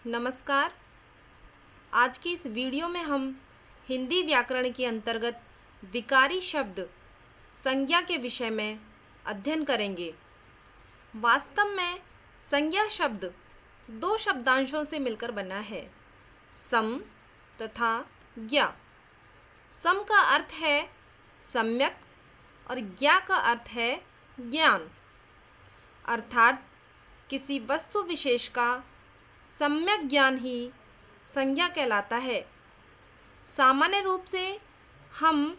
नमस्कार। आज की इस वीडियो में हम हिंदी व्याकरण के अंतर्गत विकारी शब्द संज्ञा के विषय में अध्ययन करेंगे। वास्तव में संज्ञा शब्द दो शब्दांशों से मिलकर बना है, सम तथा ज्ञा। सम का अर्थ है सम्यक और ज्ञा का अर्थ है ज्ञान, अर्थात किसी वस्तु विशेष का सम्यक ज्ञान ही संज्ञा कहलाता है। सामान्य रूप से हम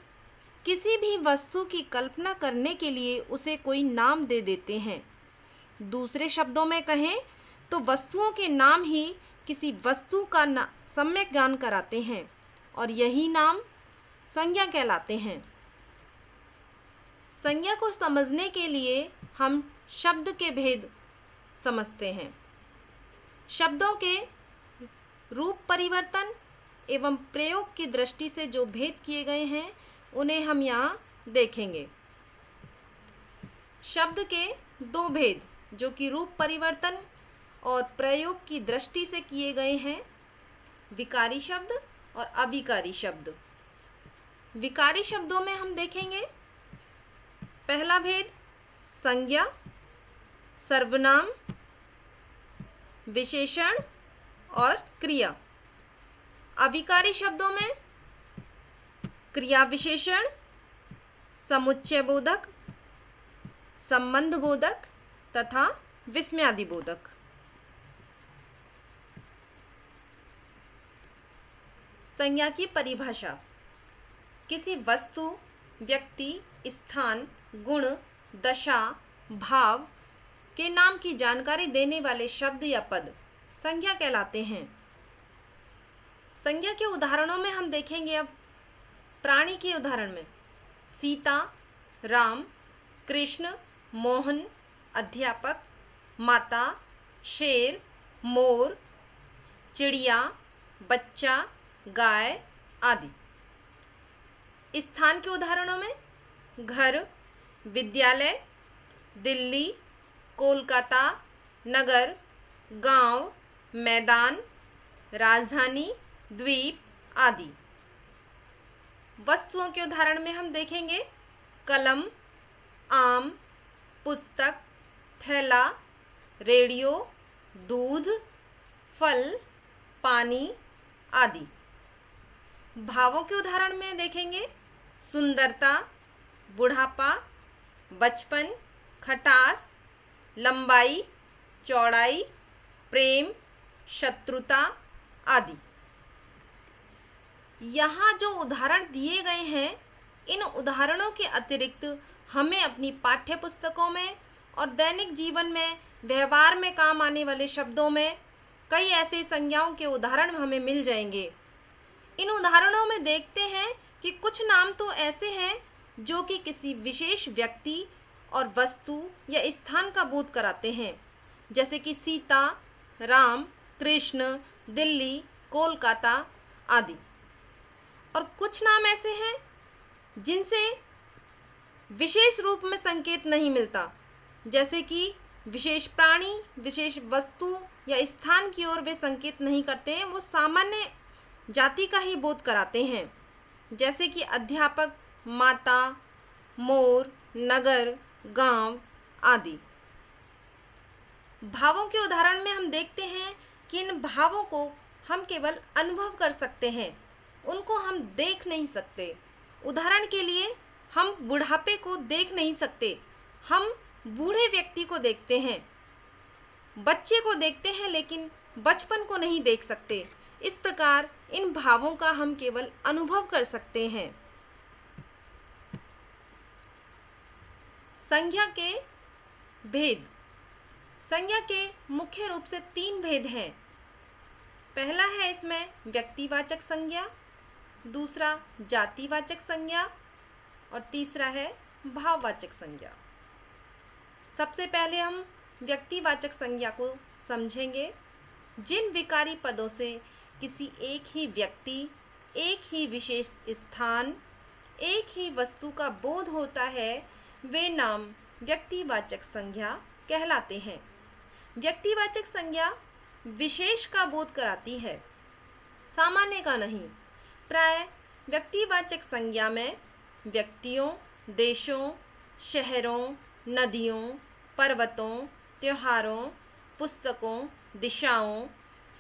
किसी भी वस्तु की कल्पना करने के लिए उसे कोई नाम दे देते हैं। दूसरे शब्दों में कहें तो वस्तुओं के नाम ही किसी वस्तु का सम्यक ज्ञान कराते हैं और यही नाम संज्ञा कहलाते हैं। संज्ञा को समझने के लिए हम शब्द के भेद समझते हैं। शब्दों के रूप परिवर्तन एवं प्रयोग की दृष्टि से जो भेद किए गए हैं उन्हें हम यहाँ देखेंगे। शब्द के दो भेद जो कि रूप परिवर्तन और प्रयोग की दृष्टि से किए गए हैं, विकारी शब्द और अविकारी शब्द। विकारी शब्दों में हम देखेंगे पहला भेद संज्ञा, सर्वनाम, विशेषण और क्रिया। अविकारी शब्दों में क्रिया विशेषण, समुच्चय बोधक, संबंध बोधक तथा विस्मयादि बोधक। संज्ञा की परिभाषा: किसी वस्तु, व्यक्ति, स्थान, गुण, दशा, भाव के नाम की जानकारी देने वाले शब्द या पद संज्ञा कहलाते हैं। संज्ञा के उदाहरणों में हम देखेंगे अब प्राणी के उदाहरण में सीता, राम, कृष्ण, मोहन, अध्यापक, माता, शेर, मोर, चिड़िया, बच्चा, गाय आदि। स्थान के उदाहरणों में घर, विद्यालय, दिल्ली, कोलकाता, नगर, गांव, मैदान, राजधानी, द्वीप आदि। वस्तुओं के उदाहरण में हम देखेंगे कलम, आम, पुस्तक, थैला, रेडियो, दूध, फल, पानी आदि। भावों के उदाहरण में देखेंगे सुंदरता, बुढ़ापा, बचपन, खटास, लंबाई, चौड़ाई, प्रेम, शत्रुता आदि। यहाँ जो उदाहरण दिए गए हैं, इन उदाहरणों के अतिरिक्त हमें अपनी पाठ्य पुस्तकों में और दैनिक जीवन में व्यवहार में काम आने वाले शब्दों में कई ऐसे संज्ञाओं के उदाहरण हमें मिल जाएंगे। इन उदाहरणों में देखते हैं कि कुछ नाम तो ऐसे हैं जो कि किसी विशेष व्यक्ति और वस्तु या स्थान का बोध कराते हैं, जैसे कि सीता, राम, कृष्ण, दिल्ली, कोलकाता आदि। और कुछ नाम ऐसे हैं जिनसे विशेष रूप में संकेत नहीं मिलता, जैसे कि विशेष प्राणी, विशेष वस्तु या स्थान की ओर वे संकेत नहीं करते हैं, वो सामान्य जाति का ही बोध कराते हैं, जैसे कि अध्यापक, माता, मोर, नगर, गांव आदि। भावों के उदाहरण में हम देखते हैं कि इन भावों को हम केवल अनुभव कर सकते हैं, उनको हम देख नहीं सकते। उदाहरण के लिए हम बुढ़ापे को देख नहीं सकते, हम बूढ़े व्यक्ति को देखते हैं, बच्चे को देखते हैं लेकिन बचपन को नहीं देख सकते। इस प्रकार इन भावों का हम केवल अनुभव कर सकते हैं। संज्ञा के भेद: संज्ञा के मुख्य रूप से तीन भेद हैं। पहला है इसमें व्यक्तिवाचक संज्ञा, दूसरा जातिवाचक संज्ञा और तीसरा है भाववाचक संज्ञा। सबसे पहले हम व्यक्तिवाचक संज्ञा को समझेंगे। जिन विकारी पदों से किसी एक ही व्यक्ति, एक ही विशेष स्थान, एक ही वस्तु का बोध होता है, वे नाम व्यक्तिवाचक संज्ञा कहलाते हैं। व्यक्तिवाचक संज्ञा विशेष का बोध कराती है, सामान्य का नहीं। प्राय व्यक्तिवाचक संज्ञा में व्यक्तियों, देशों, शहरों, नदियों, पर्वतों, त्योहारों, पुस्तकों, दिशाओं,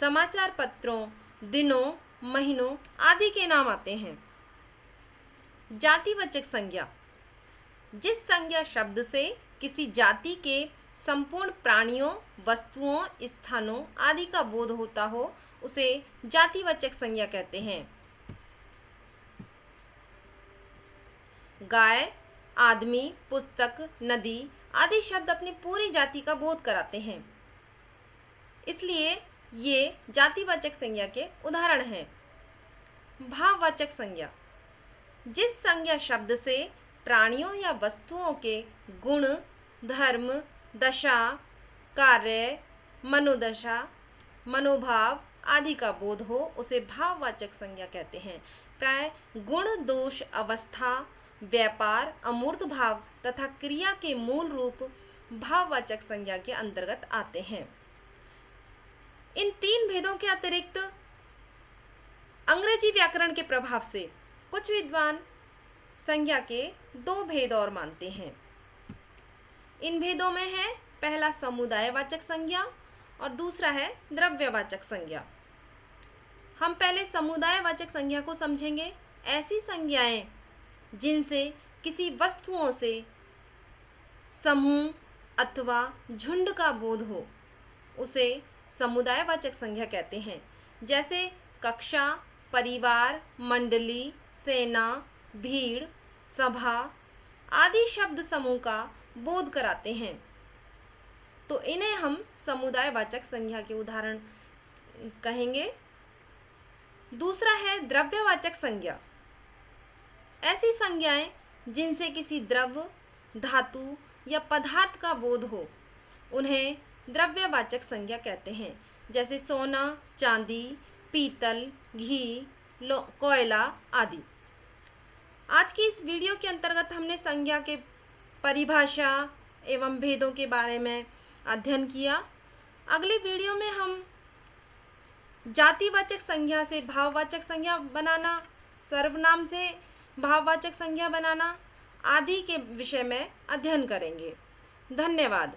समाचार पत्रों, दिनों, महीनों आदि के नाम आते हैं। जातिवाचक संज्ञा, जिस संज्ञा शब्द से किसी जाति के संपूर्ण प्राणियों, वस्तुओं, स्थानों आदि का बोध होता हो उसे जातिवाचक संज्ञा कहते हैं। गाय, आदमी, पुस्तक, नदी आदि शब्द अपनी पूरी जाति का बोध कराते हैं, इसलिए ये जातिवाचक संज्ञा के उदाहरण हैं। भाववाचक संज्ञा, जिस संज्ञा शब्द से प्राणियों या वस्तुओं के गुण, धर्म, दशा, कार्य, मनोदशा, मनोभाव आदि का बोध हो उसे भाववाचक संज्ञा कहते हैं। प्राय गुण, दोष, अवस्था, व्यापार, अमूर्त भाव तथा क्रिया के मूल रूप भाववाचक संज्ञा के अंतर्गत आते हैं। इन तीन भेदों के अतिरिक्त अंग्रेजी व्याकरण के प्रभाव से कुछ विद्वान संज्ञा के दो भेद और मानते हैं। इन भेदों में है पहला समुदायवाचक संज्ञा और दूसरा है द्रव्यवाचक संज्ञा। हम पहले समुदायवाचक संज्ञा को समझेंगे। ऐसी संज्ञाएं जिनसे किसी वस्तुओं से समूह अथवा झुंड का बोध हो उसे समुदायवाचक संज्ञा कहते हैं। जैसे कक्षा, परिवार, मंडली, सेना, भीड़, सभा आदि शब्द समूह का बोध कराते हैं, तो इन्हें हम समुदायवाचक संज्ञा के उदाहरण कहेंगे। दूसरा है द्रव्यवाचक संज्ञा। ऐसी संज्ञाएं जिनसे किसी द्रव्य, धातु या पदार्थ का बोध हो उन्हें द्रव्यवाचक संज्ञा कहते हैं। जैसे सोना, चांदी, पीतल, घी, कोयला आदि। आज की इस वीडियो के अंतर्गत हमने संज्ञा के परिभाषा एवं भेदों के बारे में अध्ययन किया। अगली वीडियो में हम जातिवाचक संज्ञा से भाववाचक संज्ञा बनाना, सर्वनाम से भाववाचक संज्ञा बनाना आदि के विषय में अध्ययन करेंगे। धन्यवाद।